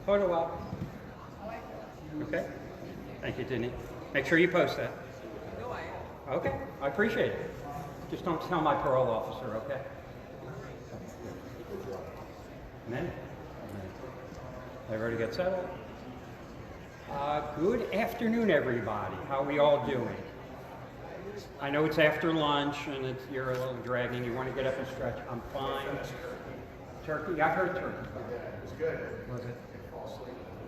Photo op. Okay. Thank you, Denny. Make sure you post that. Okay, I appreciate it. Just don't tell my parole officer, okay? Amen. Everybody get settled? Good afternoon, everybody. How are we all doing? I know it's after lunch and you're a little dragging. You want to get up and stretch. I'm fine. Turkey? I heard turkey. It's good. Was it?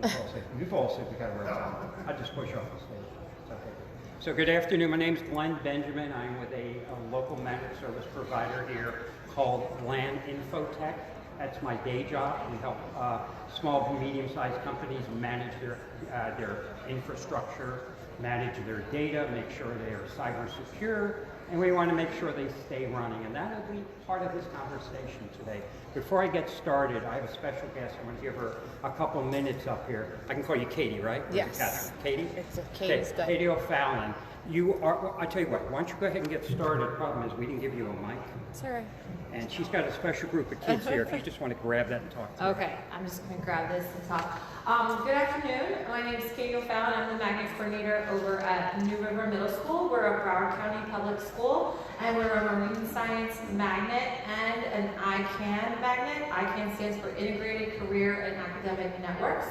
You fall asleep. You fall asleep. You got to write down. I just push off the stage. It's okay. So good afternoon. My name's Glenn Benjamin. I'm with a local managed service provider here called Land Infotech. That's my day job. We help small and medium-sized companies manage their infrastructure, manage their data, make sure they are cyber secure, and we want to make sure they stay running. And that will be part of this conversation today. Before I get started, I have a special guest. I want to give her a couple minutes up here. I can call you Katie, right? Yes. Katie? It's Katie's good. Katie O'Fallon. You are, well, I tell you what, why don't you go ahead and get started. The problem is we didn't give you a mic. It's all right. And she's got a special group of kids here. If you just want to grab that and talk to them. Okay, I'm just going to grab this and talk. Good afternoon. My name is Katie O'Fallon. I'm the magnet coordinator over at New River Middle School. We're a Broward County public school, and we're a marine science magnet and an ICANN magnet. ICANN stands for Integrated Career and Academic Networks.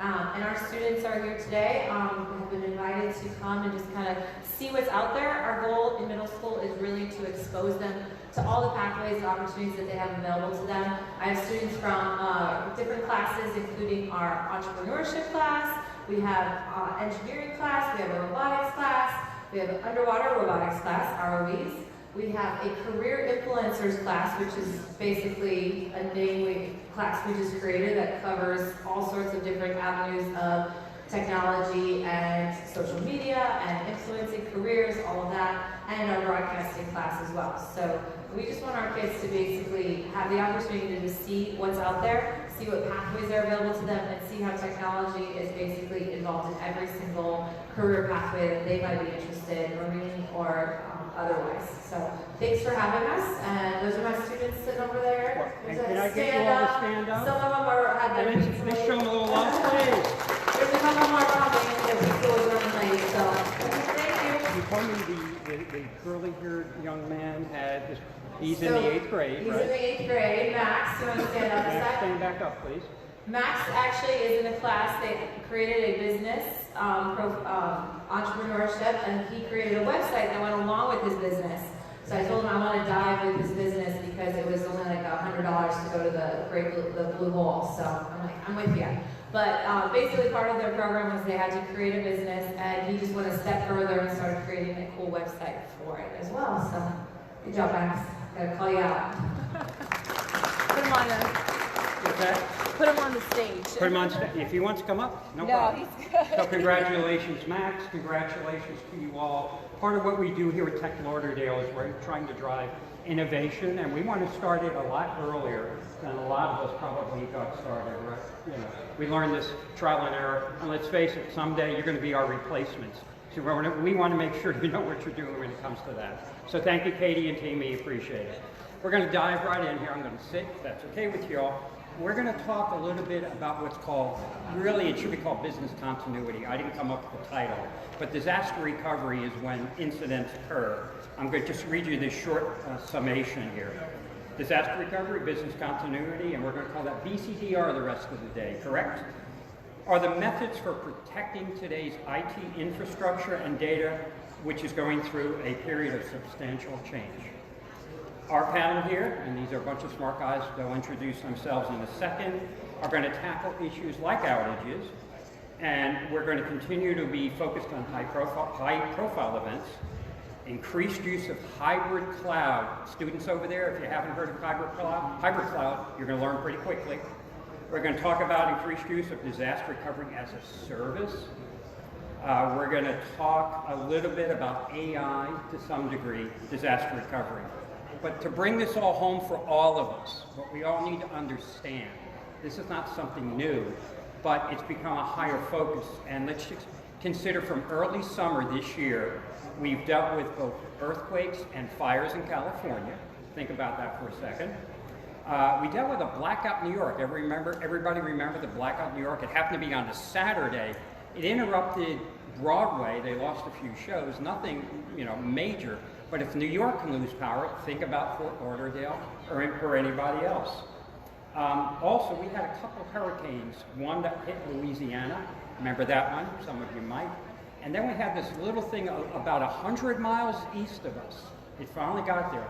And our students are here today. Have been invited to come and just kind of see what's out there. Our goal in middle school is really to expose them to all the pathways and opportunities that they have available to them. I have students from different classes, including our entrepreneurship class. We have engineering class. We have a robotics class. We have an underwater robotics class, ROVs. We have a career influencers class, which is basically a class we just created that covers all sorts of different avenues of technology and social media and influencing careers, all of that, and our broadcasting class as well. So we just want our kids to basically have the opportunity to see what's out there, see what pathways are available to them, and see how technology is basically involved in every single career pathway that they might be interested in, marine or otherwise. So thanks for having us. And those are my students sitting over there. Can I get you all to stand up? Some of them have their feet Let's show them a little love, please. There's a couple more coming and their people is running late. So thank You told me the curly-haired young man he's in the 8th grade, he's right? in the 8th grade. Max, you want to stand up a Max, sec? stand back up, please. Max actually is in a class. They created a business, entrepreneurship, and he created a website that went along with his business. So I told him I want to dive with his business because it was only like $100 to go to the Blue Hole. So I'm like, I'm with you. But basically part of their program was they had to create a business, and he just went a step further and started creating a cool website for it as well. So good job, Max. Gotta call you out. Put him on Put him on the stage. Put him on stage. If he wants to come up, no problem. He's good. So congratulations, Max. Congratulations to you all. Part of what we do here at Tech Lauderdale is we're trying to drive innovation, and we want to start it a lot earlier than a lot of us probably got started, right? You know, we learned this trial and error, and let's face it, someday you're going to be our replacements. So we want to make sure you know what you're doing when it comes to that. So thank you, Katie and team. We appreciate it. We're going to dive right in here. I'm going to sit, if that's okay with you all. We're going to talk a little bit about what's called, really it should be called business continuity. I didn't come up with the title, but disaster recovery is when incidents occur. I'm going to just read you this short summation here. Disaster recovery, business continuity, and we're going to call that BCDR the rest of the day, correct? Are the methods for protecting today's IT infrastructure and data, which is going through a period of substantial change. Our panel here, and these are a bunch of smart guys, they'll introduce themselves in a second, are going to tackle issues like outages, and we're going to continue to be focused on high profile events, increased use of hybrid cloud. Students over there, if you haven't heard of hybrid cloud, you're going to learn pretty quickly. We're going to talk about increased use of disaster recovery as a service. We're going to talk a little bit about AI to some degree, disaster recovery. But to bring this all home for all of us, what we all need to understand, this is not something new, but it's become a higher focus. And let's just consider from early summer this year, we've dealt with both earthquakes and fires in California. Think about that for a second. We dealt with a blackout in New York. Everybody remember the blackout in New York? It happened to be on a Saturday. It interrupted Broadway. They lost a few shows. Nothing, major. But if New York can lose power, think about Fort Lauderdale or anybody else. Also, we had a couple hurricanes. One that hit Louisiana. Remember that one? Some of you might. And then we had this little thing about 100 miles east of us. It finally got there.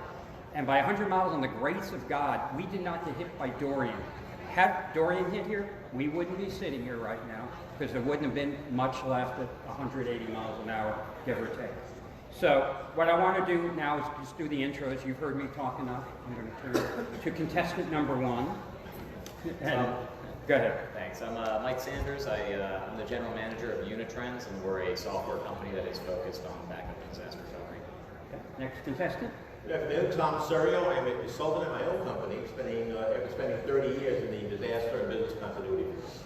And by 100 miles on the grace of God, we did not get hit by Dorian. Had Dorian hit here, we wouldn't be sitting here right now because there wouldn't have been much left at 180 miles an hour, give or take. So what I want to do now is just do the intros. You've heard me talk enough. I'm going to turn to contestant number one. Go ahead. Thanks. I'm Mike Sanders. I'm the general manager of Unitrends, and we're a software company that is focused on backup and disaster recovery. Okay. Next contestant. Good afternoon, Tom Serio. I'm a consultant at my own company, spending 30 years in the disaster and business continuity business.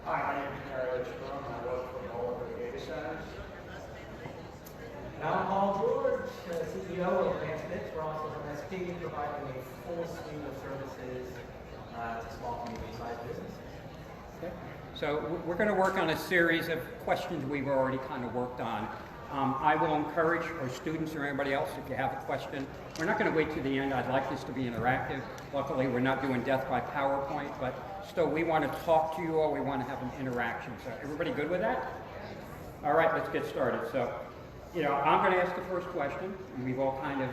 Hi, my name is Harry Litchfield. I work for all of the data centers. And I'm Paul George, CEO of Advanced Bits. We're also an MSP, providing a full suite of services to small to medium-sized businesses. Okay. So we're going to work on a series of questions we've already kind of worked on. I will encourage our students or anybody else, if you have a question, we're not going to wait to the end. I'd like this to be interactive. Luckily, we're not doing death by PowerPoint, but still, we want to talk to you all. We want to have an interaction. So everybody good with that? All right, let's get started. So, I'm going to ask the first question, and we've all kind of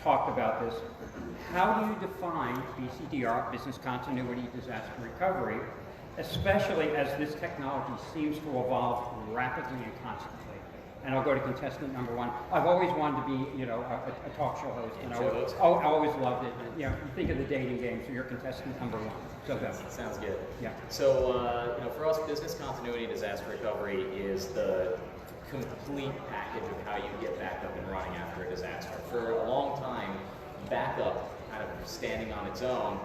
talked about this. How do you define BCDR, business continuity disaster recovery, especially as this technology seems to evolve rapidly and constantly? And I'll go to contestant number one. I've always wanted to be, a talk show host, and I always loved it. And, you think of the dating game, so you're contestant number one. So go. Sounds good. Yeah. So, for us, business continuity disaster recovery is the complete package of how you get back up and running after a disaster. For a long time, backup, kind of standing on its own,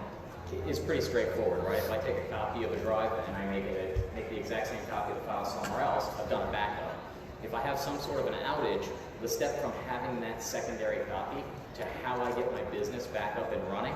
is pretty straightforward, right? If I take a copy of a drive and I make the exact same copy of the file somewhere else, I've done a backup. If I have some sort of an outage, the step from having that secondary copy to how I get my business back up and running,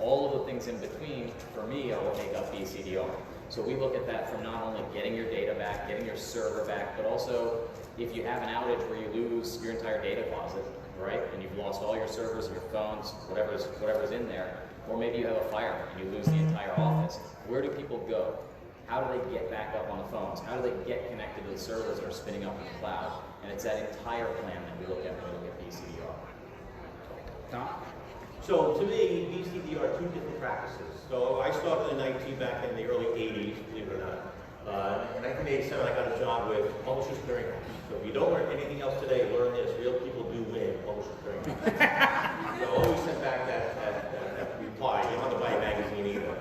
all of the things in between, for me, are what make up BCDR. So we look at that from not only getting your data back, getting your server back, but also if you have an outage where you lose your entire data closet, right? And you've lost all your servers and your phones, whatever's in there, or maybe you have a fire and you lose the entire office. Where do people go? How do they get back up on the phones? How do they get connected to the servers that are spinning up in the cloud? And it's that entire plan that we look at when we look at BCDR. Tom? So to me, BCD are two different practices. So I started in IT back in the early 80s, believe it or not. In 1987, I got a job with Publishers Clearing House. So if you don't learn anything else today, learn this. Real people do win Publishers Clearing House. So always send back that reply. You don't have to buy a magazine either.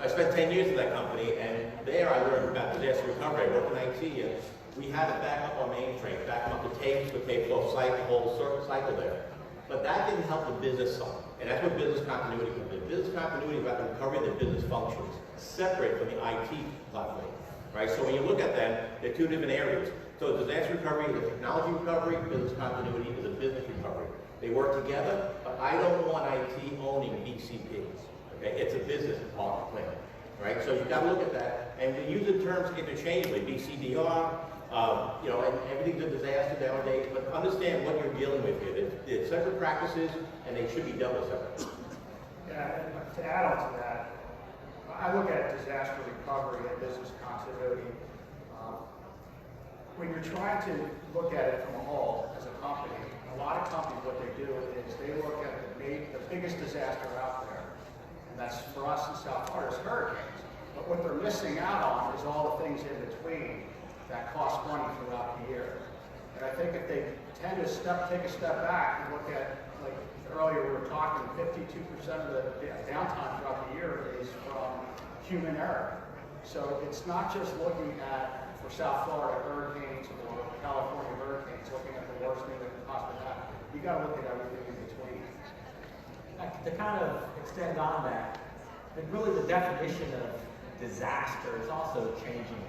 I spent 10 years in that company, and there I learned about disaster recovery. I worked in IT, and we had to back up our mainframe, back up the tapes, the tape flow cycle, the whole cycle there. But that didn't help the business side, and that's what business continuity comes in. Business continuity is about the recovery of the business functions, separate from the IT platform, right? So when you look at them, they're two different areas. So disaster recovery is a technology recovery, business continuity is a business recovery. They work together, but I don't want IT owning BCP. Okay? It's a business partner plan, right? So you've got to look at that, and we use the terms interchangeably, BCDR, and everything's a disaster nowadays, but understand what you're dealing with here. They're separate practices, and they should be dealt with separately. Yeah, and to add on to that, I look at disaster recovery and business continuity. When you're trying to look at it from a whole as a company, a lot of companies, what they do is they look at the biggest disaster out there, and that's for us in South Florida is hurricanes. But what they're missing out on is all the things in between that cost money throughout the year. And I think if they tend to take a step back and look at, like earlier we were talking, 52% of the downtime throughout the year is from human error. So it's not just looking at, for South Florida hurricanes or California hurricanes, looking at the worst thing that could possibly happen. You got to look at everything in between. To kind of extend on that, and really the definition of disaster is also changing.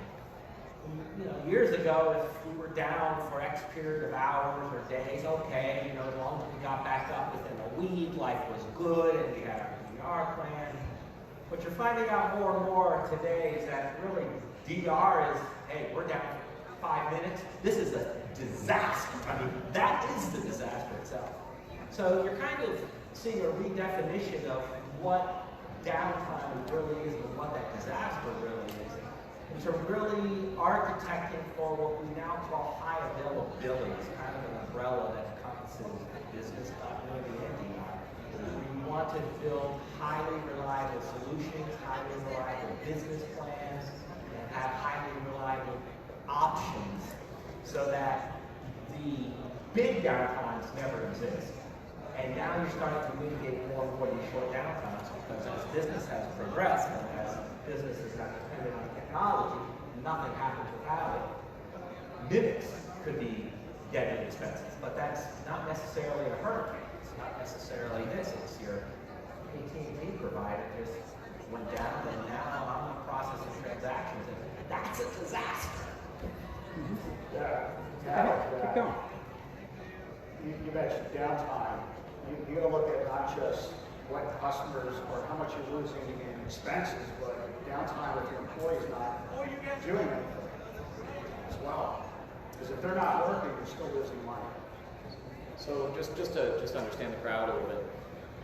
Years ago, if we were down for X period of hours or days, okay, as long as we got back up within a week, life was good and we had everything DR plan. What you're finding out more and more today is that really DR is, hey, we're down 5 minutes. This is a disaster. I mean, that is the disaster itself. So you're kind of seeing a redefinition of what downtime really is and what that disaster really is. And so really architecting for what we now call high availability is kind of an umbrella that encompasses business continuity and DR. We want to build highly reliable solutions, highly reliable business plans, and have highly reliable options so that the big downtimes never exist. And now you're starting to mitigate more and more these short downtimes because as business has progressed and as business is not dependent on technology, nothing happens without it. Minutes could be deadly expenses, but that's not necessarily a hurricane. It's not necessarily this. It's your AT&T provider just went down and now I'm in the process of transactions. And that's a disaster. Yeah. Keep going. You mentioned downtime. You gotta look at not just what customers or how much you're losing in expenses, but downtime with your employees not doing anything as well. Because if they're not working, you're still losing money. So just to understand the crowd a little bit,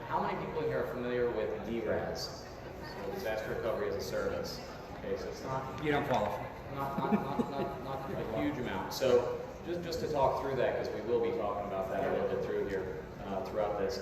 how many people here are familiar with DRAS? So disaster recovery as a service. Okay, so it's not You don't qualify. not a huge amount. So just to talk through that, because we will be talking about that a little bit through here throughout this.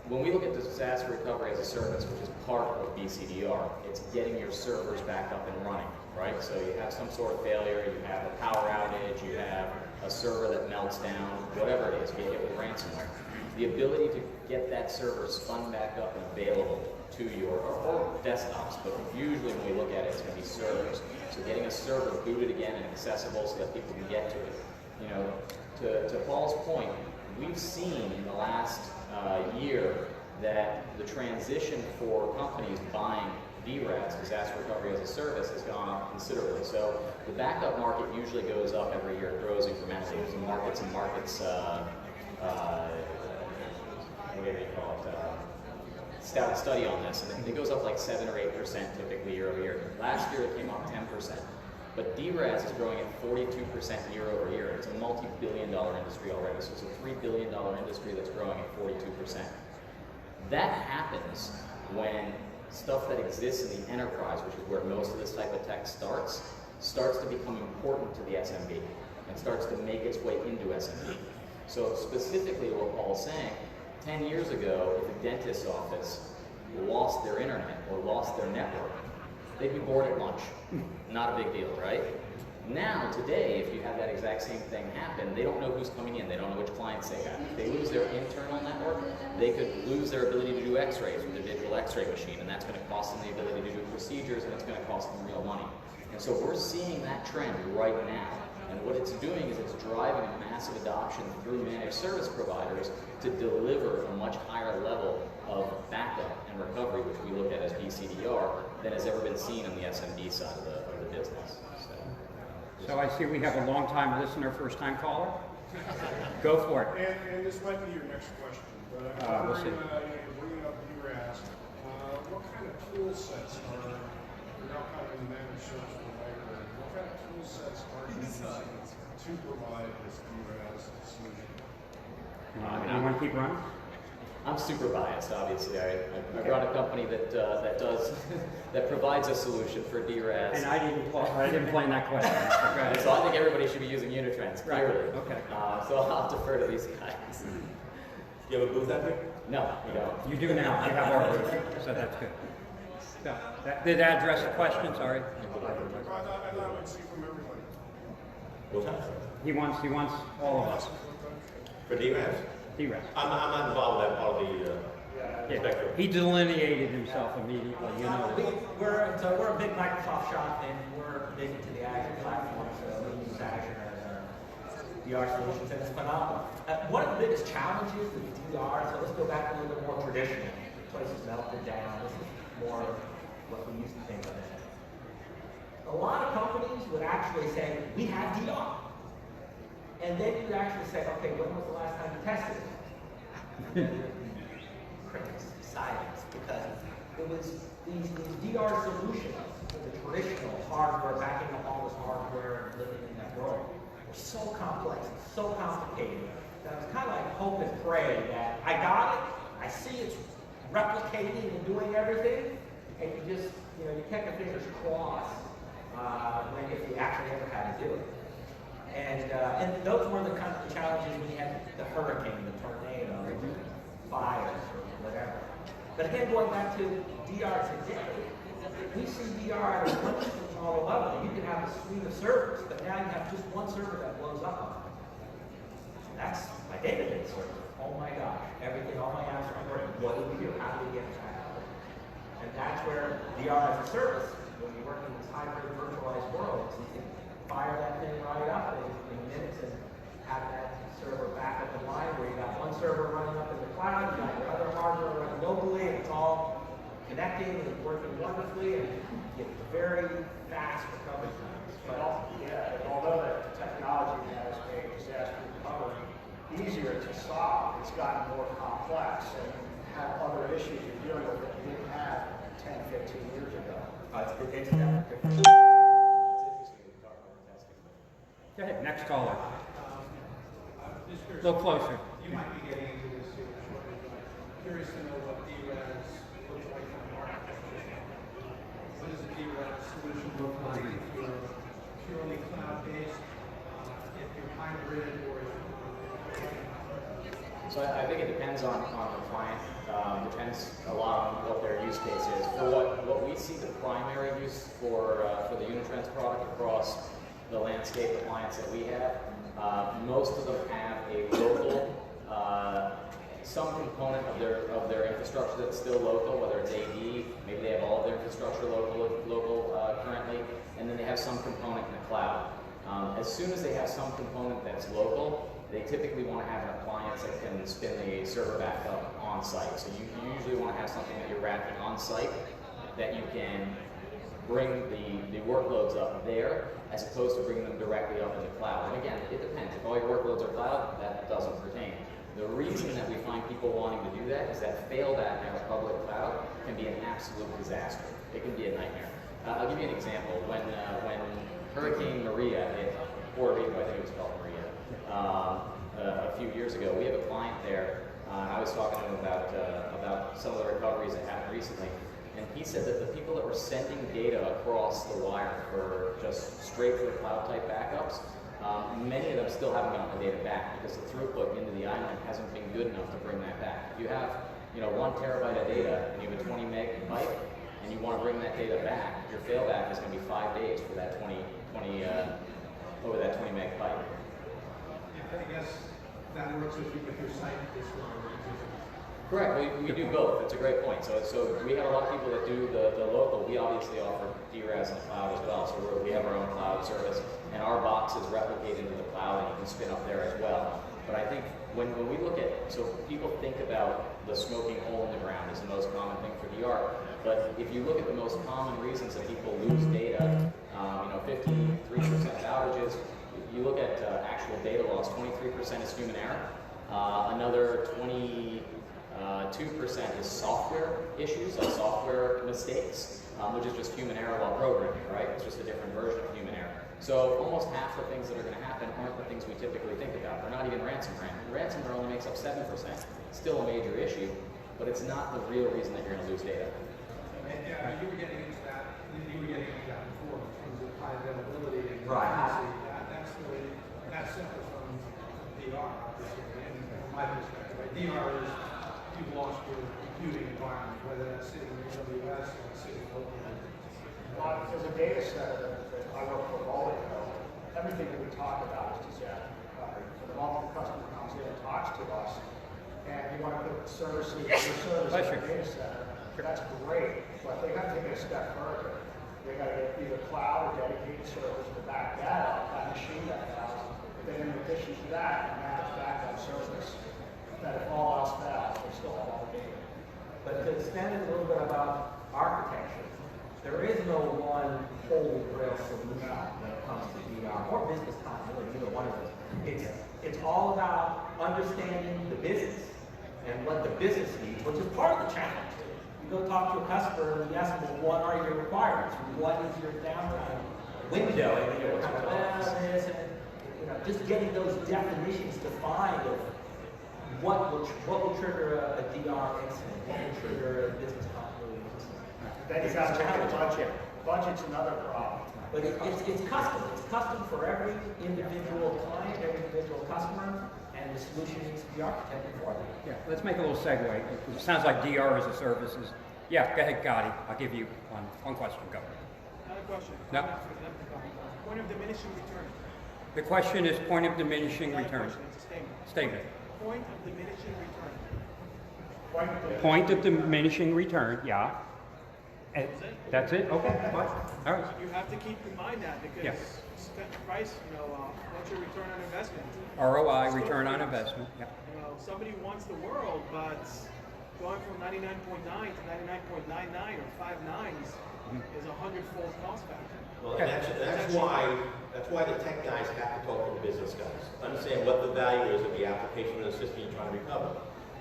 When we look at disaster recovery as a service, which is part of BCDR, it's getting your servers back up and running, right? So you have some sort of failure, you have a power outage, you have a server that melts down, whatever it is, you get hit with ransomware. The ability to get that server spun back up and available to your or desktops, but usually when we look at it, it's going to be servers. So getting a server booted again and accessible so that people can get to it. You know, to Paul's point, we've seen in the last year that the transition for companies buying DRAS, disaster recovery as a service, has gone up considerably. So the backup market usually goes up every year, it grows incrementally. There's markets and markets, what do they call it, study on this, and it goes up like 7 or 8% typically year over year. Last year it came up 10%. But DRAS is growing at 42% year over year. It's a multi-billion-dollar industry already, so it's a $3 billion industry that's growing at 42%. That happens when stuff that exists in the enterprise, which is where most of this type of tech starts to become important to the SMB and starts to make its way into SMB. So specifically what Paul's saying, 10 years ago, if a dentist's office lost their internet or lost their network, they'd be bored at lunch. Not a big deal, right? Now, today, if you have that exact same thing happen, they don't know who's coming in. They don't know which clients they have. If they lose their internal network, they could lose their ability to do x-rays with a digital x-ray machine, and that's going to cost them the ability to do procedures, and it's going to cost them real money. And so we're seeing that trend right now. And what it's doing is it's driving a massive adoption through managed service providers to deliver a much higher level of backup and recovery, which we look at as BCDR, than has ever been seen on the SMB side of the business. So I see we have a long-time listener, first-time caller. Go for it. And this might be your next question, but I'm we'll see. wondering, you're bringing up DRAS, what kind of tool sets are, you're now kind of in the managed service provider, what kind of tool sets are you using to provide this DRAS solution? You want to keep running? I'm super biased, obviously. I run a company that that provides a solution for DRAS. And I didn't plan that question. So I think everybody should be using Unitrends, clearly. Right. Okay. So I'll defer to these guys. Do you have a booth out there? No, we don't. You do now. You have our booth, so that's good. So, did that address the question? Sorry. I thought I would see from everybody. What's that? He wants all of us. For DRAS? DRAS. I'm not involved in that part of the spectrum. He delineated himself immediately, you know. We're a big Microsoft shop, and we're big into the Azure platform, so we use Azure as our DR solutions, and it's phenomenal. One of the biggest challenges with DR, so let's go back a little bit more traditional. Places melted down. This is more what we used to think of it. A lot of companies would actually say, we have DR. And then you'd actually say, okay, when was the last time you tested it? Crickets, silence, because it was these DR solutions, the traditional hardware, backing up all this hardware and living in that world, were so complex and so complicated that it was kind of like hope and pray that I got it, I see it's replicating and doing everything, and you just, you kept your fingers crossed when if you actually ever had to do it. And those were the kind of challenges when you had the hurricane, the tornado, fires, or whatever. But again, going back to DR today, we see DR at a much smaller level. You can have a suite of servers, but now you have just one server that blows up. That's my database server. Oh my gosh, everything, all my apps are working. What do we do? How do we get back up? And that's where DR as a service, when you work in this hybrid virtualized world, you can fire that thing right up in minutes and have that server back up in line where you got one server running up in the cloud, you got your other hardware running locally, and it's all connecting and working wonderfully, and you get very fast recovery times. But although the technology has made disaster recovery easier to solve, it's gotten more complex and have other issues you're dealing with that you didn't have 10, 15 years ago. It's definitely different. Go ahead, next caller. Just A little closer. You might be getting into this here shortly, but I'm curious to know what DRAS looks like from the architecture. What does a DRAS solution look like if you're purely cloud-based, if you're hybrid, or if So I think it depends on the client. Depends a lot on what their use case is. For what we see the primary use for the Unitrends product across the landscape of clients that we have, most of them have a local, some component of their infrastructure that's still local, whether it's AD, maybe they have all of their infrastructure local currently, and then they have some component in the cloud. As soon as they have some component that's local, they typically want to have an appliance that can spin the server back up on site. So you usually want to have something that you're racking on site that you can bring the workloads up there as opposed to bringing them directly up in the cloud. And again, it depends. If all your workloads are cloud, that doesn't pertain. The reason that we find people wanting to do that is that failback in a public cloud can be an absolute disaster. It can be a nightmare. I'll give you an example. When Hurricane Maria hit Puerto Rico, I think it was called Maria, a few years ago, we have a client there, and I was talking to him about some of the recoveries that happened recently, and he said that the people that were sending data across the wire for just straight to the cloud type backups, many of them still haven't gotten the data back because the throughput into the island hasn't been good enough to bring that back. If you have 1 terabyte of data and you have a 20 meg pipe and you want to bring that data back, your failback is going to be 5 days for that 20 over that 20 meg pipe. I guess that works with your site this way. Correct. We do both. It's a great point. So we have a lot of people that do the local. We obviously offer DRAS in the cloud as well. So we have our own cloud service, and our boxes replicate into the cloud, and you can spin up there as well. But I think when we look at, so people think about the smoking hole in the ground is the most common thing for DR. But if you look at the most common reasons that people lose data, 53% of outages. You look at actual data loss, 23% is human error. Another 22% is software issues, software mistakes, which is just human error while programming, right? It's just a different version of human error. So almost half the things that are going to happen aren't the things we typically think about. They're not even ransomware. Ransomware only makes up 7%. Still a major issue, but it's not the real reason that you're going to lose data. Yeah, you were getting into that. You were getting into that before in terms of high availability and right. That's separate from DR, obviously, from my perspective. Right? DR is you've lost your computing environment, whether that's sitting in AWS or sitting locally. As a data center that I work for Volvo, everything that we talk about is disaster recovery. So the moment the customer comes in and talks to us, and you want to put services, your service in the data center, that's great, but they got to take it a step further. They got to get either cloud or dedicated servers to back that up, that machine that has. Then in addition to that, a managed backup service that if all else fails, they still have all the data. But to expand it a little bit about architecture, there is no one holy grail solution when it comes to DR or business continuity, either one of those. It's all about understanding the business and what the business needs, which is part of the challenge. You go talk to a customer and you ask them, well, what are your requirements? What is your downtime window? And they're kind of, well, this, and, you know, just getting those definitions defined of what will trigger a DR incident, what will trigger a business continuity incident. Then you got to check the budget. Budget's another problem. But it's custom. It's custom for every individual client, every individual customer, and the solution needs to be architected for them. Yeah, let's make a little segue. It sounds like DR as a service is, yeah, go ahead, Gotti. I'll give you one question. Go. Another question. No. Point of diminishing return. The question is point of diminishing return. It's a statement. Statement. Point of diminishing return. Point of diminishing return, yeah. And that's it? Okay, fine. All right. You have to keep in mind that because Yeah. price, what's your return on investment? ROI, return on investment, yeah. Somebody wants the world, but going from 99.9 to 99.99 or 5 nines is a 100-fold cost factor. Well, and that's why the tech guys have to talk to the business guys. Understand what the value is of the application of the system you're trying to recover.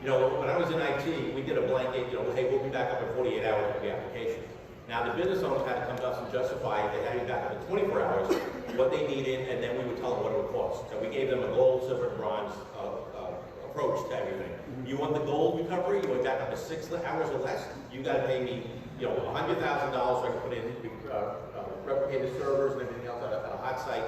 You know, when I was in IT, we did a blanket, hey, we'll be back up in 48 hours of the application. Now, the business owners had to come to us and justify they had to be back up in 24 hours, what they needed, and then we would tell them what it would cost. So we gave them a gold, silver, and bronze approach to everything. You want the gold recovery, you want back up to 6 hours or less, you got to pay me, $100,000 so I can put in replicated servers and everything else at a hot site,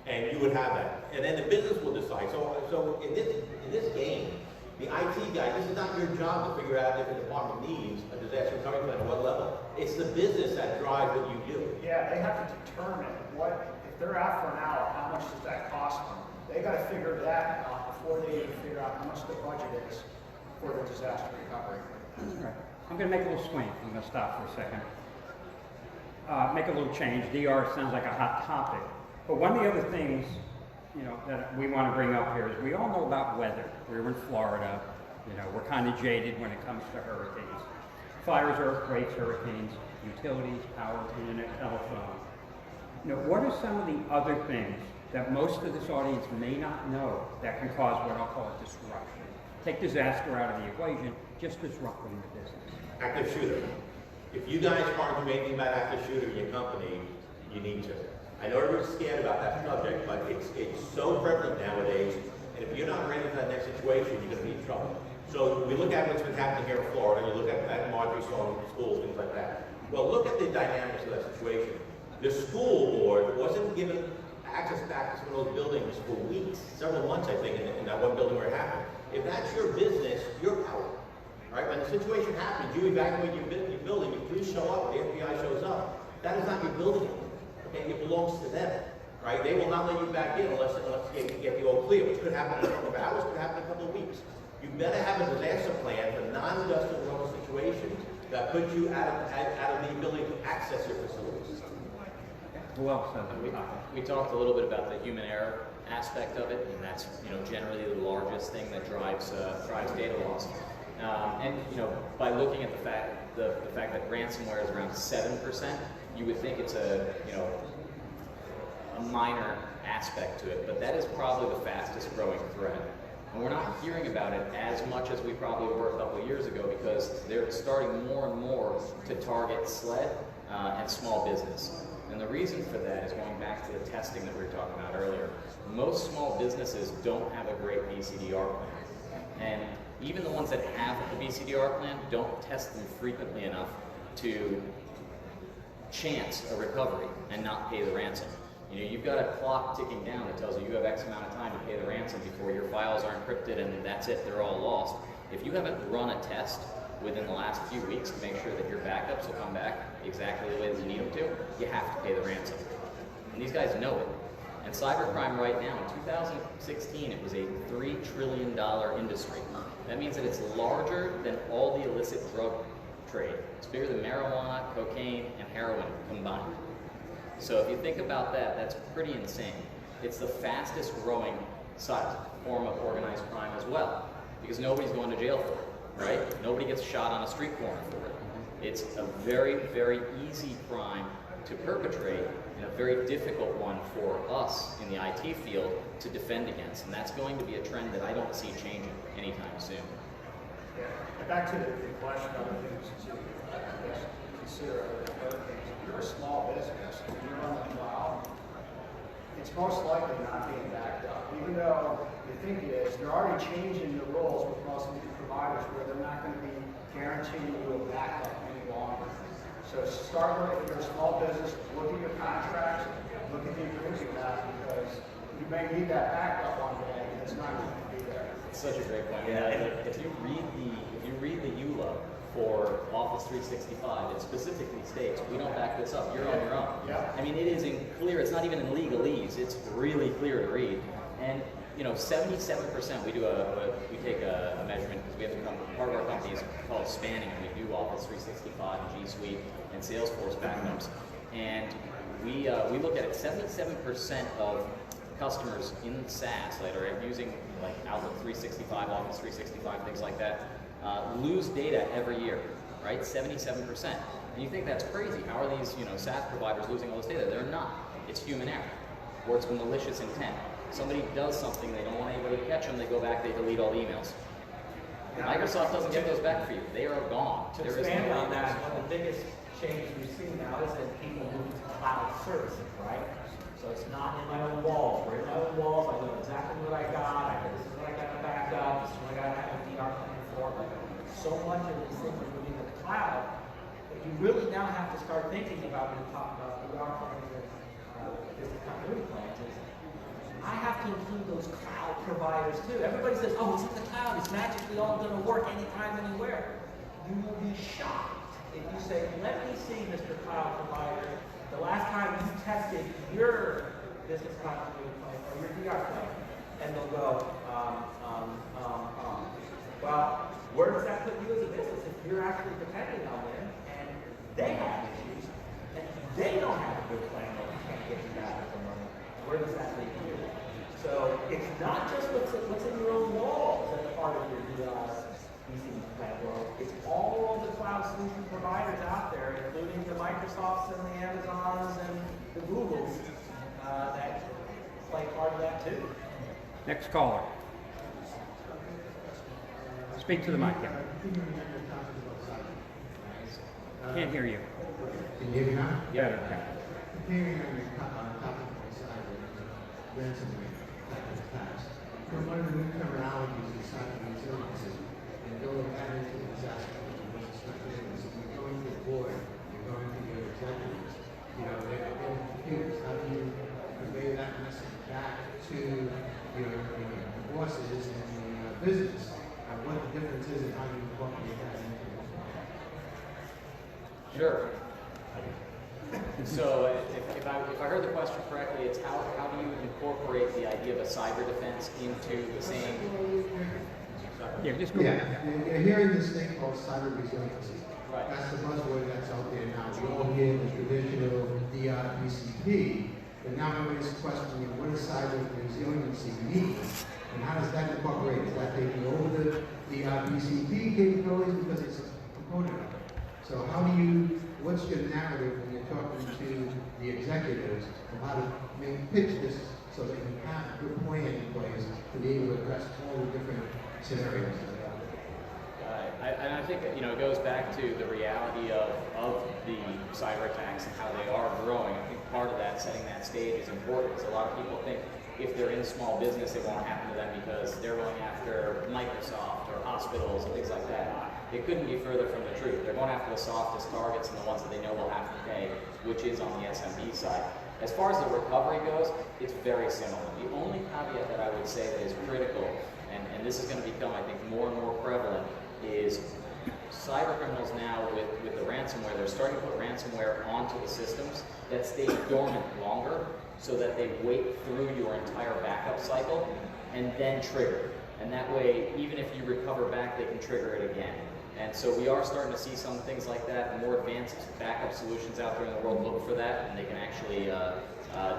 and you would have that. And then the business will decide. So in this game, the IT guy, this is not your job to figure out if the department needs a disaster recovery plan at what level. It's the business that drives what you do. Yeah, they have to determine if they're out for an hour, how much does that cost them? They got to figure that out before they even figure out how much the budget is for the disaster recovery. All right. I'm going to make a little swing. I'm going to stop for a second. Make a little change. DR sounds like a hot topic. But one of the other things, that we want to bring up here is we all know about weather. We're in Florida. We're kind of jaded when it comes to hurricanes. Fires, earthquakes, hurricanes, utilities, power, internet, telephone. What are some of the other things that most of this audience may not know that can cause what I'll call a disruption? Take disaster out of the equation, just disrupting the business. Active shooter. If you guys aren't doing anything about active shooter in your company, you need to. I know everyone's scared about that subject, but it's so prevalent nowadays, and if you're not ready for that next situation, you're going to be in trouble. So we look at what's been happening here in Florida, you look at Marjorie's schools, things like that. Well, look at the dynamics of that situation. The school board wasn't given access back to some of those buildings for weeks, several months, I think, in that one building where it happened. If that's your business, you're out. Right? When the situation happens, you evacuate your building, your police show up, the FBI shows up. That is not your building anymore. Okay? It belongs to them. Right? They will not let you back in unless you get the all clear, which could happen in a couple of hours, could happen in a couple of weeks. You better have a disaster plan for non-industrial situations that put you out of the ability to access your facilities. Who else has We talked a little bit about the human error aspect of it, and that's generally the largest thing that drives data loss. And by looking at the fact that ransomware is around 7%, you would think it's a minor aspect to it, but that is probably the fastest growing threat. And we're not hearing about it as much as we probably were a couple of years ago because they're starting more and more to target SLED and small business. And the reason for that is going back to the testing that we were talking about earlier. Most small businesses don't have a great BCDR plan. And even the ones that have a BCDR plan don't test them frequently enough to chance a recovery and not pay the ransom. You've got a clock ticking down that tells you have X amount of time to pay the ransom before your files are encrypted and that's it, they're all lost. If you haven't run a test within the last few weeks to make sure that your backups will come back exactly the way that you need them to, you have to pay the ransom. And these guys know it. And cybercrime right now, in 2016, it was a $3 trillion industry. That means that it's larger than all the illicit drug trade. It's bigger than marijuana, cocaine, and heroin combined. So if you think about that, that's pretty insane. It's the fastest growing form of organized crime as well, because nobody's going to jail for it, right? Nobody gets shot on a street corner for it. It's a very, very easy crime to perpetrate and a very difficult one for us in the IT field to defend against. And that's going to be a trend that I don't see changing anytime soon. Yeah, and back to the question of the things to consider other hurricanes. If you're a small business and you're on the cloud, it's most likely not being backed up. Even though you think it is, they're already changing the rules with most of these providers where they're not going to be guaranteeing you a backup any longer. So start with, if you're a small business, look at your contracts, look at the agreements you have, because you may need that backup one day and it's not going to be there. It's such a great point. Yeah, if you read the EULA for Office 365, it specifically states we don't back this up. You're on your own. Yeah. I mean, it is clear. It's not even in legalese. It's really clear to read. And 77%. We take a measurement because we have part of our company is called spanning, and we do Office 365, G Suite, and Salesforce backups. And we look at it. 77% of customers in SaaS that are using like Outlook 365, Office 365, things like that, lose data every year, right? 77%. And you think that's crazy. How are these SaaS providers losing all this data? They're not. It's human error, or it's malicious intent. Somebody does something, they don't want anybody to catch them, they go back, they delete all the emails. Microsoft doesn't get those back for you. They are gone. To expand on that, one of the biggest changes we've seen now is that people move to cloud services, right? So it's not in my own walls. We're in my own walls. I know exactly what I got. This is what I got to back up. This is what I got to have a DR plan for. But so much of these things are moving to the cloud that you really now have to start thinking about when you talk about DR plans and business continuity plans. I have to include those cloud providers too. Everybody says, oh, it's in the cloud. It's magically all going to work anytime, anywhere. You will be shocked if you say, let me see, Mr. Cloud Provider, the last time you tested your business continuity plan or your DR plan. And they'll go, Well, where does that put you as a business if you're actually depending on them and they have issues and they don't have a good plan or can't get you back the money? Where does that leave you? So it's not just what's in your own walls as a part of your BC plan world. It's all of the cloud solution providers out there, including the Microsofts and the Amazons and the Googles that play part of that too. Next caller. Speak to the mic. Can't hear you. Can you hear me now? Yeah. Okay. Continuing on your topic of cyber ransomware attacks, one of the new terminologies is cyber resiliency, and going back into disaster business continuity. So you're going to the board, you're going to your executives, they're confused. How do you convey that message back to your bosses and your business? What the difference is and how you incorporate that into your plan? Sure. So if I heard the question correctly, it's how do you incorporate the idea of a cyber defense into the same... Yeah, just go. Yeah, you're hearing this thing called cyber resiliency. Right. That's the buzzword that's out there now. We all hear the traditional DRBCP, but now everybody's questioning what does cyber resiliency mean? And how does that incorporate? Is that taking over the DRBCP capabilities because it's a component of it? So what's your narrative when you're talking to the executives of how to pitch this so they can have a good plan in place to be able to address all the different scenarios that are out there? And I think it goes back to the reality of the cyber attacks and how they are growing. I think part of that, setting that stage, is important because a lot of people think if they're in small business, it won't happen to them because they're going after Microsoft or hospitals and things like that. It couldn't be further from the truth. They're going after the softest targets and the ones that they know will have to pay, which is on the SMB side. As far as the recovery goes, it's very similar. The only caveat that I would say that is critical, and this is going to become, I think, more and more prevalent, is cyber criminals now with the ransomware, they're starting to put ransomware onto the systems that stay dormant longer so that they wait through your entire backup cycle and then trigger. And that way, even if you recover back, they can trigger it again. And so we are starting to see some things like that. More advanced backup solutions out there in the world look for that, and they can actually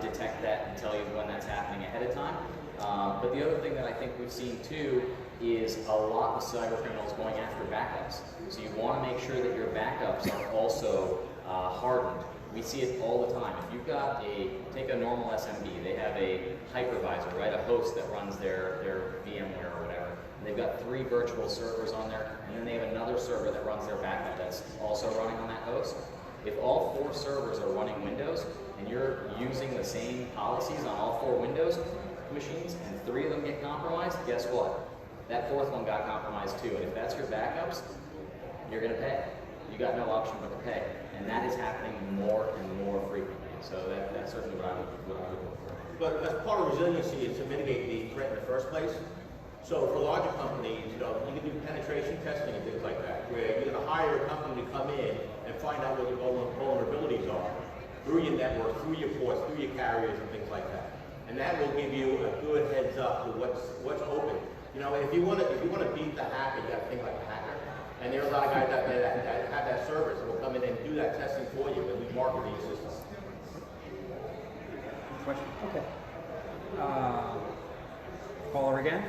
detect that and tell you when that's happening ahead of time. But the other thing that I think we've seen too is a lot of cyber criminals going after backups. So you want to make sure that your backups are also hardened. We see it all the time. If you've got take a normal SMB, they have a hypervisor, right? A host that runs their VMware or whatever. and they've got 3 virtual servers on there, and then they have another server that runs their backup that's also running on that host. If all 4 servers are running Windows, and you're using the same policies on all 4 Windows machines, and 3 of them get compromised, guess what? That 4th one got compromised too, and if that's your backups, you're going to pay. You got no option but to pay, and that is happening more and more frequently. So that's certainly what I would look for. But as part of resiliency is to mitigate the threat in the first place. So for larger companies, you can do penetration testing and things like that, where you're going to hire a company to come in and find out what your vulnerabilities are through your network, through your ports, through your carriers, and things like that. And that will give you a good heads up to what's open. And if you want to beat the hacker, you got to think like a hacker. And there are a lot of guys out there that have that service that will come in and do that testing for you, and we market these systems. Question? Okay. Caller again?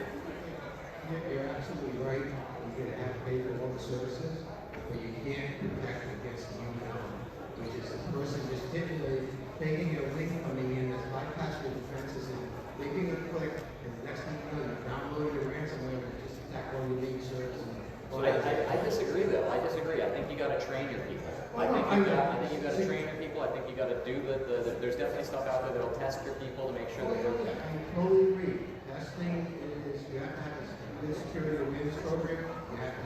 You're absolutely right. You're going to have to pay for all the services, but you can't protect against the human element, which is the person just typically taking a link coming in that's bypassing the defenses and making a click, and the next thing you know, you're downloading your ransomware and just attack all your main servers. I disagree though. I disagree. I think you got to train your people. I think you got to train your people. I think you got to do there's definitely stuff out there that'll test your people to make sure that they're. I totally agree. Testing is, you have to have a good security awareness program. You have to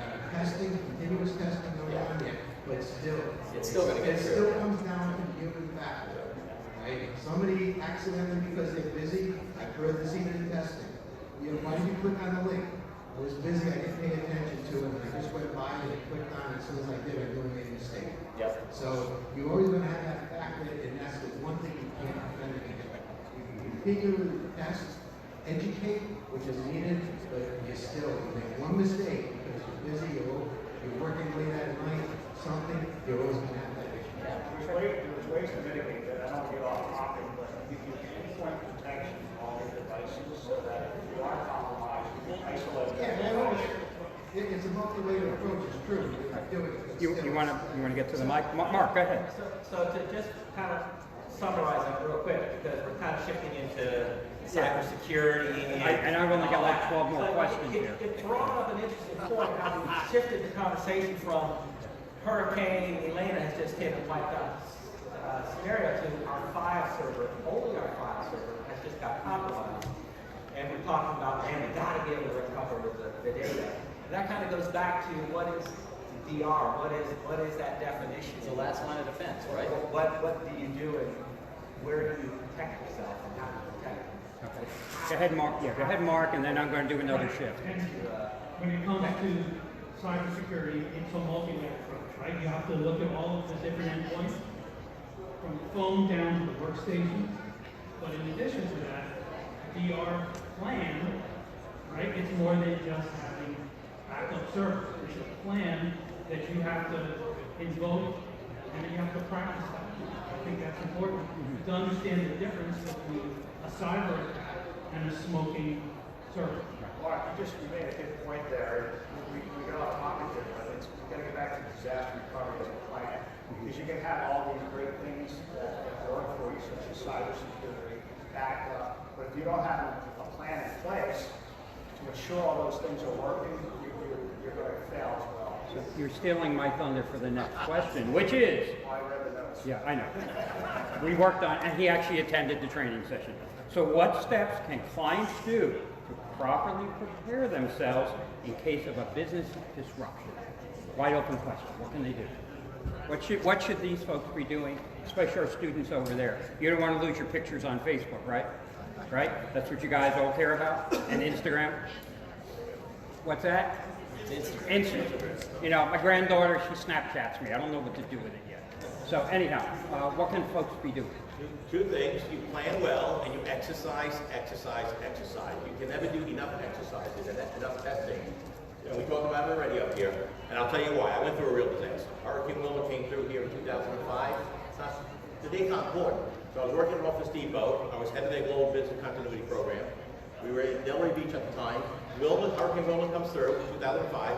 have testing, continuous testing going on there. But still, it's still going to get through. It still comes down to the human factor. Right? Somebody accidentally, because they're busy, I've heard this even in testing. Why did you click on the link? I was busy, I didn't pay attention to it, and I just went by and clicked on it. As soon as I did, I knew I made a mistake. Yep. So you're always going to have that factor, and that's the one thing you can't defend against. You continually test, educate, which is needed, but you make one mistake because you're busy, you're working late at night, something, you're always going to have that issue. There's ways to mitigate that. I don't get off topic, but you can pinpoint protection on all your devices so that if you are compromised, you can isolate it. It's a multi-layered approach, it's true. You want to get to the mic? Mark, go ahead. So to just kind of summarize that real quick, because we're kind of shifting into cybersecurity. And I've only got like 12 more questions here. It brought up an interesting point how we shifted the conversation from Hurricane Elena has just hit and wiped out scenario to our file server. Only our file server has just got compromised. And we're talking about, man, we got to be able to recover the data. And that kind of goes back to what is DR? What is that definition? It's the last line of defense, right? What do you do and where do you protect yourself and how do you protect it? Okay. Go ahead, Mark. Yeah, go ahead, Mark, and then I'm going to do another shift. When it comes to cybersecurity, it's a multi-layer approach, right? You have to look at all of the different endpoints, from the phone down to the workstation. But in addition to that, DR plan, right? It's more than just having backup servers. It's a plan that you have to invoke and then you have to practice that. I think that's important to understand the difference between a cyber attack and a smoking server. Mark, you made a good point there. We got off topic there, but it's got to get back to disaster recovery as a plan. Because you can have all these great things that work for you, such as cybersecurity, backup, but if you don't have a plan in place to ensure all those things are working, you're going to fail as well. So you're stealing my thunder for the next question, which is... I read the notes. Yeah, I know. We worked on, and he actually attended the training session. So what steps can clients do to properly prepare themselves in case of a business disruption? Wide open question. What can they do? What should these folks be doing, especially our students over there? You don't want to lose your pictures on Facebook, right? Right? That's what you guys all care about? And Instagram? What's that? Instagram. You know, my granddaughter, she Snapchats me. I don't know what to do with it yet. So anyhow, what can folks be doing? Two things. You plan well and you exercise, exercise, exercise. You can never do enough exercises and enough testing. And we talked about it already up here. And I'll tell you why. I went through a real disaster. Hurricane Wilma came through here in 2005. It's not the daytime port. So I was working at Office Depot. I was head of their global business continuity program. We were in Delray Beach at the time. Hurricane Wilma comes through in 2005,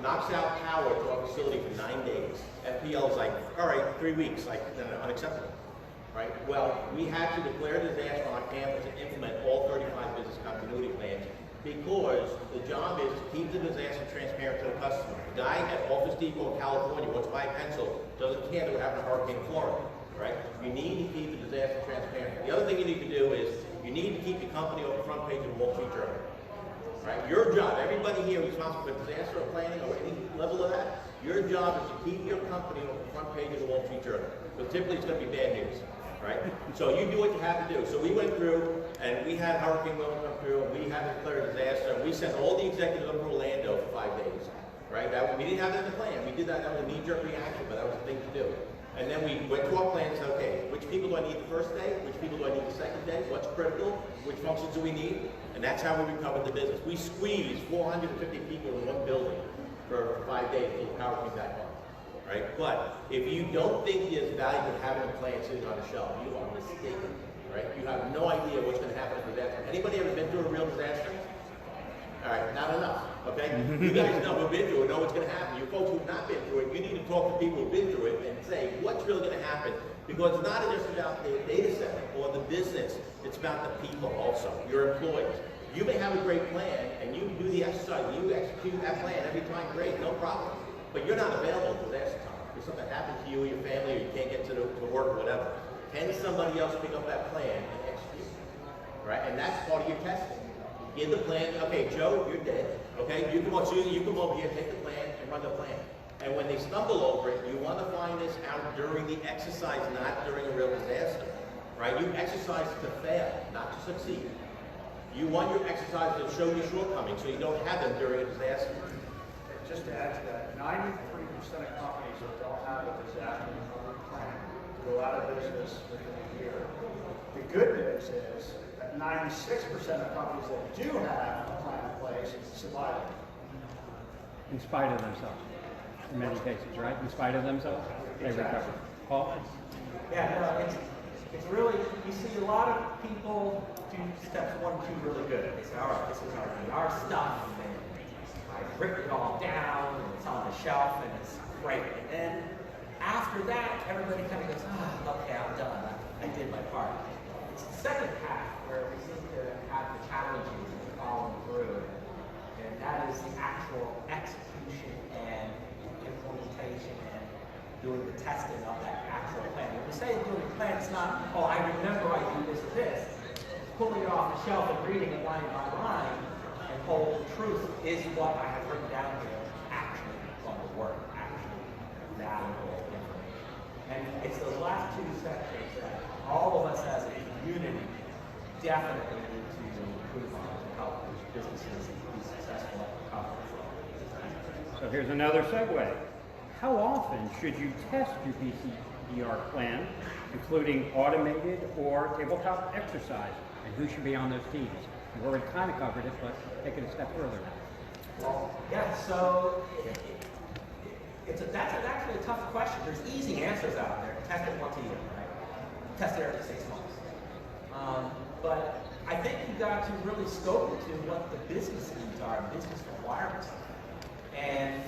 knocks out power to our facility for 9 days. FPL is like, all right, 3 weeks, like unacceptable, right? Well, we had to declare a disaster on our campus and implement all 35 business continuity plans because the job is to keep the disaster transparent to the customer. The guy at Office Depot in California wants to buy a pencil, doesn't care that we're having a hurricane in Florida, right? You need to keep the disaster transparent. The other thing you need to do is you need to keep your company on the front page of the Wall Street Journal, right? Your job, everybody here responsible for disaster planning or any level of that, your job is to keep your company on the front page of the Wall Street Journal. But typically it's going to be bad news, right? So you do what you have to do. So we went through and we had Hurricane Wilma come through and we had to declare a disaster. And we sent all the executives up to Orlando for 5 days, right? We didn't have that in the plan. We did that. That was a knee-jerk reaction, but that was the thing to do. And then we went to our plan and said, okay, which people do I need the first day? Which people do I need the second day? What's critical? Which functions do we need? And that's how we recovered the business. We squeezed 450 people in one building for 5 days until the power came back on, right? But if you don't think there's value in having a plan sitting on the shelf, you are mistaken, right? You have no idea what's going to happen in a disaster. Anybody ever been through a real disaster? All right, not enough, okay? You guys know who've been through it, know what's going to happen. You folks who've not been through it, you need to talk to people who've been through it and say, what's really going to happen? Because it's not just about the data center or the business, it's about the people also, your employees. You may have a great plan and you do the exercise, you execute that plan every time, great, no problem. But you're not available at disaster time. If something happens to you or your family or you can't get to work or whatever, can somebody else pick up that plan and execute? Right? And that's part of your testing. Give the plan, okay, Joe, you're dead. Okay, you come on, Susan, you come over here, take the plan and run the plan. And when they stumble over it, you want to find this out during the exercise, not during a real disaster. Right? You exercise to fail, not to succeed. You want your exercise to show your shortcomings so you don't have them during a disaster. Just to add to that, 93% of companies that don't have a disaster recovery plan go out of business within a year. The good news is that 96% of companies that do have a plan in place survive. In spite of themselves, in many cases, right? In spite of themselves, they recover. Paul? Yeah, no, it's really, you see a lot of people do steps 1 and 2 really good. They say, all right, this is our VR stuff, and I've written it all down, and it's on the shelf, and it's great. And then after that, everybody kind of goes, okay, I'm done. I did my part. It's the second half where we seem to have the challenges of following through, and that is the actual execution and implementation and doing the testing of that actual plan. When we say doing the plan, it's not, oh, I remember I do this or this. Pulling it off the shelf and reading it line by line and whole truth is what I have written down here actually going to work, actually valuable information. And it's those last 2 sections that all of us as a community definitely need to improve on to help businesses be successful at recovery. So here's another segue. How often should you test your BCDR plan, including automated or tabletop exercise? And who should be on those teams? We've already kind of covered it, but take it a step further. Well, yeah, so that's actually a tough question. There's easy answers out there. Test it once a year, right? Test it every 6 months. But I think you got to really scope it to what the business needs are, business requirements. And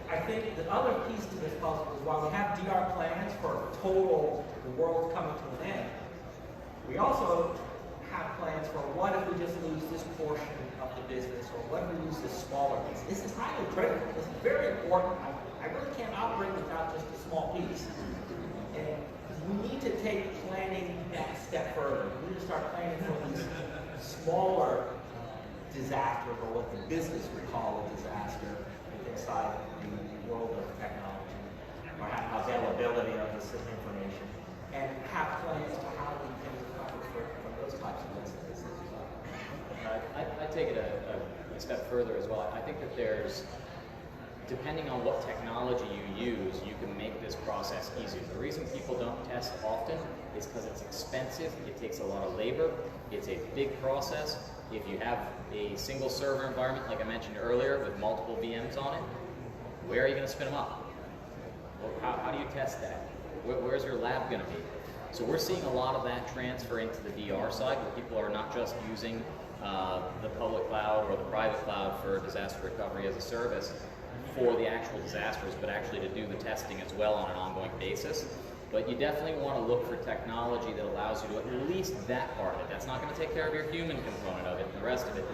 I think the other piece to this puzzle is while we have DR plans for total, the world coming to an end, we also have plans for what if we just lose this portion of the business, or what if we lose this smaller piece. This is highly critical. This is very important. I really can't operate without just a small piece. And we need to take planning that step further. We need to start planning for these smaller disasters, or what the business would call a disaster inside the world of technology, or availability of this information, and have plans for how we can recover from those types of incidents. I take it a step further as well. I think that there's, depending on what technology you use, you can make this process easier. The reason people don't test often is because it's expensive, it takes a lot of labor, it's a big process. If you have a single server environment, like I mentioned earlier, with multiple VMs on it, where are you going to spin them up? Well, how do you test that? Where's your lab going to be? So we're seeing a lot of that transfer into the DR side, where people are not just using the public cloud or the private cloud for disaster recovery as a service for the actual disasters, but actually to do the testing as well on an ongoing basis. But you definitely want to look for technology that allows you to at least that part of it. That's not going to take care of your human component of it and the rest of it.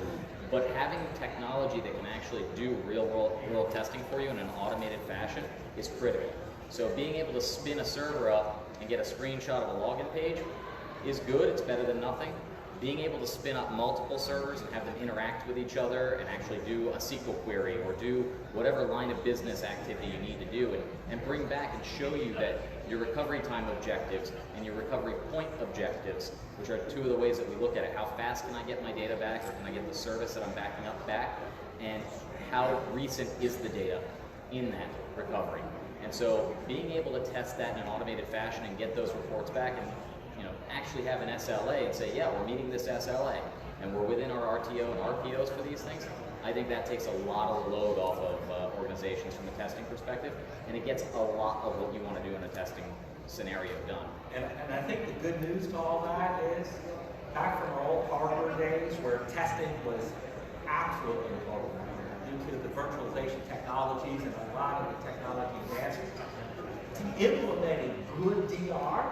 But having technology that can actually do real world testing for you in an automated fashion is critical. So being able to spin a server up and get a screenshot of a login page is good. It's better than nothing. Being able to spin up multiple servers and have them interact with each other and actually do a SQL query or do whatever line of business activity you need to do and bring back and show you that your recovery time objectives and your recovery point objectives, which are two of the ways that we look at it. How fast can I get my data back, or can I get the service that I'm backing up back? And how recent is the data in that recovery? And so being able to test that in an automated fashion and get those reports back and actually have an SLA and say, yeah, we're meeting this SLA and we're within our RTO and RPOs for these things, I think that takes a lot of load off of organizations from a testing perspective, and it gets a lot of what you want to do in a testing scenario done. And I think the good news to all that is, back from our old hardware days where testing was absolutely important due to the virtualization technologies and a lot of the technology advancements, implementing good DR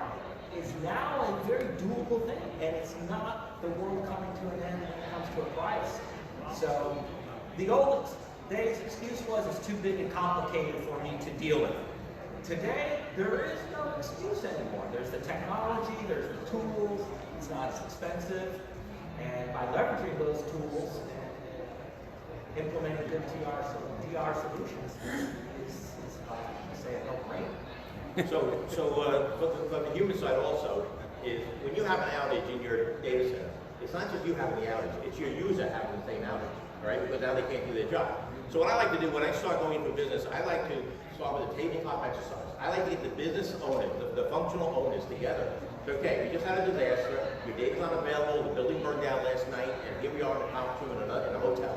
is now a very doable thing, and it's not the world coming to an end when it comes to a price. So the old days excuse was it's too big and complicated for me to deal with. Today, there is no excuse anymore. There's the technology, there's the tools, it's not as expensive, and by leveraging those tools and implementing good DR solutions is I say, a no-brainer. From the human side also, is when you have an outage in your data center, it's not just you having the outage, it's your user having the same outage, right? Because now they can't do their job. So what I like to do when I start going into business, I like to start with a tabletop exercise. I like to get the business owners, the functional owners together. So, okay, we just had a disaster, your data's not available, the building burned down last night, and here we are in a conference room in a hotel.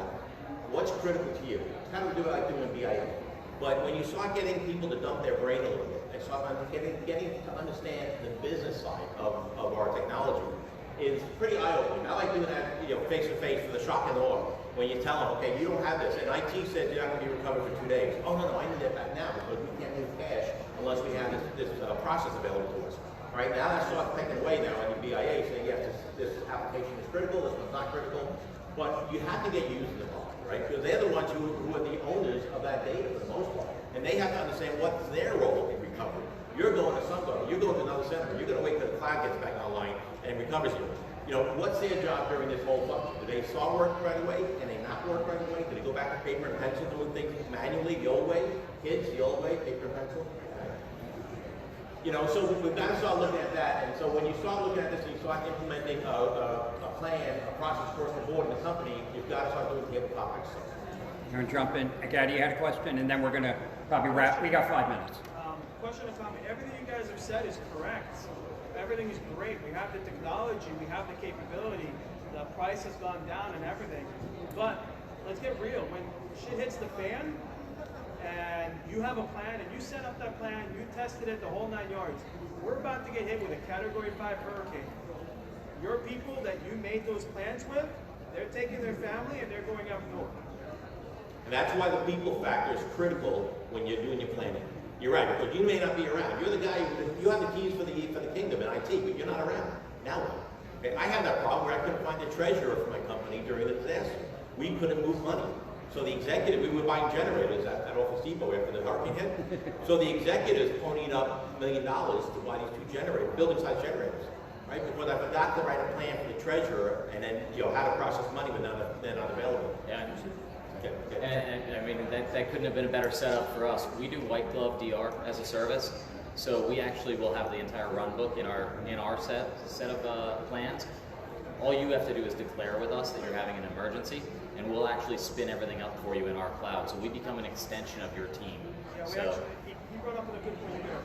What's critical to you? It's kind of like doing BIA. But when you start getting people to dump their brain a little bit, and start getting to understand the business side of our technology, is pretty eye-opening. I like doing that, face-to-face for the shock and awe. When you tell them, okay, you don't have this, and IT said you're not going to be recovered for 2 days. Oh, no, I need that back now because we can't move cash unless we have this process available to us. All right, now that starts taking away now on your BIA, saying, yes, this application is critical, this one's not critical, but you have to get users involved, right? Because they're the ones who are the owners of that data for the most part, and they have to understand what's their role in recovery. You're going to somebody, you're going to another center, you're going to wait till the cloud gets back online and recovers you. What's their job during this whole function? Do they start work right away? Can they not work right away? Do they go back to paper and pencil doing things manually the old way? Kids, the old way, paper and pencil? So we've got to start looking at that. And so when you start looking at this and you start implementing a plan, a process across the board in the company, you've got to start doing tabletop exercise. You want to jump in? Gadi, you had a question, and then we're going to probably wrap. We got 5 minutes. Question or comment. Everything you guys have said is correct. Everything is great. We have the technology, we have the capability, the price has gone down and everything. But let's get real. When shit hits the fan and you have a plan and you set up that plan, you tested it the whole 9 yards, we're about to get hit with a Category 5 hurricane. Your people that you made those plans with, they're taking their family and they're going up north. And that's why the people factor is critical when you're doing your planning. You're right, because you may not be around. You're the guy, you have the keys for the kingdom in IT, but you're not around. Now what? Okay, I had that problem where I couldn't find the treasurer for my company during the disaster. We couldn't move money. So the executive, we were buying generators at Office Depot after the hurricane hit. So the executives ponied up $1 million to buy these 2 generators, building-sized generators, right? Because I forgot to write a plan for the treasurer and then, how to process money when they're not available. Yeah. And I mean, that couldn't have been a better setup for us. We do white glove DR as a service, so we actually will have the entire run book in our set of plans. All you have to do is declare with us that you're having an emergency, and we'll actually spin everything up for you in our cloud. So we become an extension of your team. Yeah, he brought up a good point there.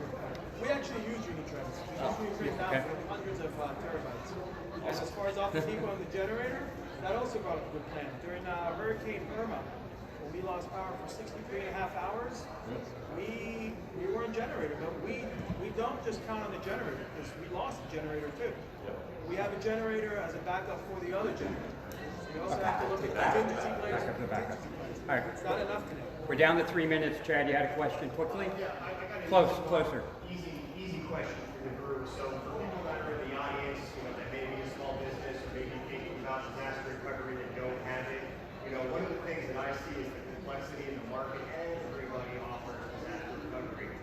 We actually use Unitrends. We usually print out hundreds of terabytes. And as far as Office Depot and the generator, that also brought up a good plan. During Hurricane Irma, when we lost power for 63.5 hours, we were in generator, but we don't just count on the generator, because we lost the generator too. Yep. We have a generator as a backup for the other generator. So we also have to look at contingency plans. All right. It's not enough today. We're down to 3 minutes. Chad, you had a question quickly? Yeah, I got Closer. Easy question. question for the group. So for people that are in the audience, that may be a small business or maybe thinking about disaster recovery that don't have it, one of the things that I see is the complexity in the market. Everybody offers disaster recovery.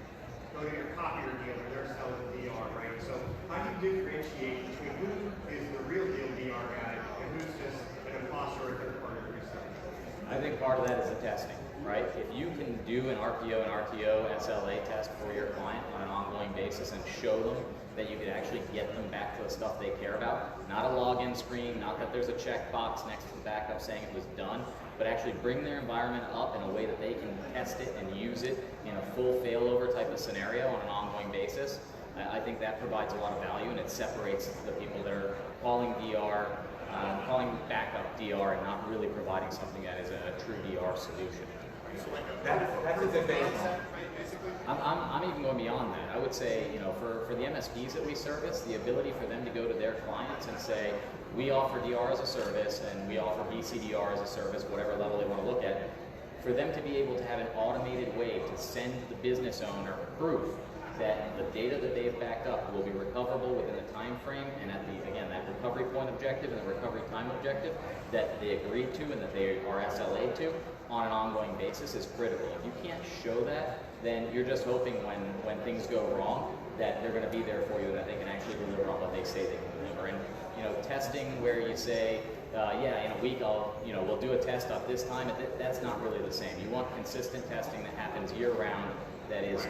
Go to your copier dealer, they're selling DR, right? So how do you differentiate between who is the real deal DR guy and who's just an imposter or a third party reseller? I think part of that is the testing, right? If you can do an RPO and RTO SLA test for your client on an ongoing basis and show them that you could actually get them back to the stuff they care about, not a login screen, not that there's a checkbox next to the backup saying it was done, but actually bring their environment up in a way that they can test it and use it in a full failover type of scenario on an ongoing basis. I think that provides a lot of value, and it separates the people that are calling DR, calling backup DR, and not really providing something that is a true DR solution. That's a good baseline. I'm even going beyond that. I would say, for the MSPs that we service, the ability for them to go to their clients and say, we offer DR as a service and we offer BCDR as a service, whatever level they want to look at, for them to be able to have an automated way to send the business owner proof that the data that they've backed up will be recoverable within the time frame and at that recovery point objective and the recovery time objective that they agreed to and that they are SLA'd to on an ongoing basis is critical. If you can't show that, then you're just hoping when things go wrong that they're going to be there for you, that they can actually deliver on what they say they can deliver. And testing where you say, in a week we'll do a test up this time, that's not really the same. You want consistent testing that happens year round. That is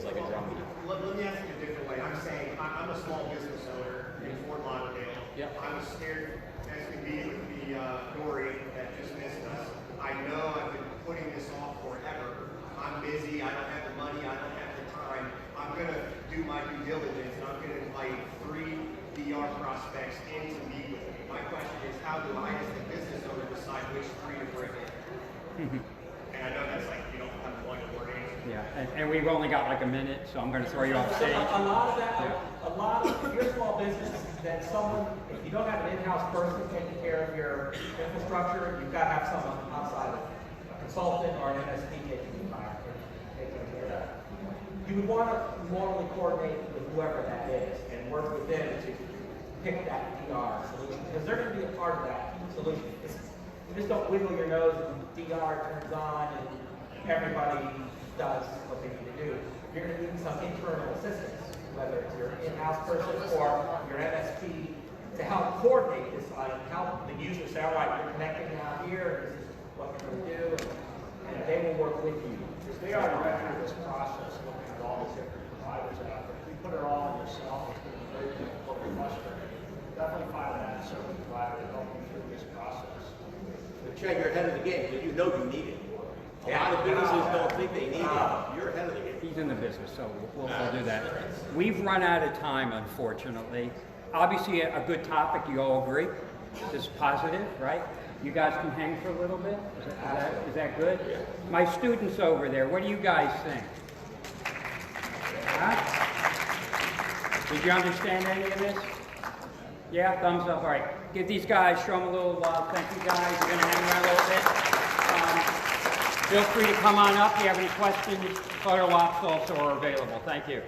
like a drumbeat. Let me ask you a different way. I'm saying I'm a small business owner in Fort Lauderdale. Yep. I was scared as can be with the Dory that just missed us. I know I've been putting this off forever. I'm busy. I don't have the money. I don't have the time. I'm going to do my due diligence, and I'm going to invite 3 DR prospects in to meet with me. My question is, how do I, as the business owner, decide which 3 to bring in? And I know that's like, you don't have one word answer. Yeah, and we've only got like a minute, so I'm going to throw you off stage. A lot of that, if you're a small business, then if you don't have an in-house person taking care of your infrastructure, you've got to have someone outside, a consultant or an MSP taking care of that. You would want to normally coordinate with whoever that is and work with them to pick that DR solution, because they're going to be a part of that solution. You just don't wiggle your nose and DR turns on and everybody does what they need to do. You're going to need some internal assistance, whether it's your in-house person or your MSP, to help coordinate this item, help the user say, all right, you're connecting now here, this is what you're going to do, and they will work with you. Because they already went through this process, looking at all these different providers out there. If you put it all on yourself, it's going to be very difficult and frustrating. Definitely find that service provider to help you through this process. But Chad, you're ahead of the game, because you know you need it. A lot of businesses don't think they need it. You're ahead of the game. He's in the business, so we'll do that. We've run out of time, unfortunately. Obviously, a good topic, you all agree? This is positive, right? You guys can hang for a little bit? Is that good? Yeah. My students over there, what do you guys think? Huh? Did you understand any of this? Yeah, thumbs up. All right. Give these guys, show them a little love. Thank you guys. You're going to hang around a little bit. Feel free to come on up if you have any questions. Photo ops also are available. Thank you.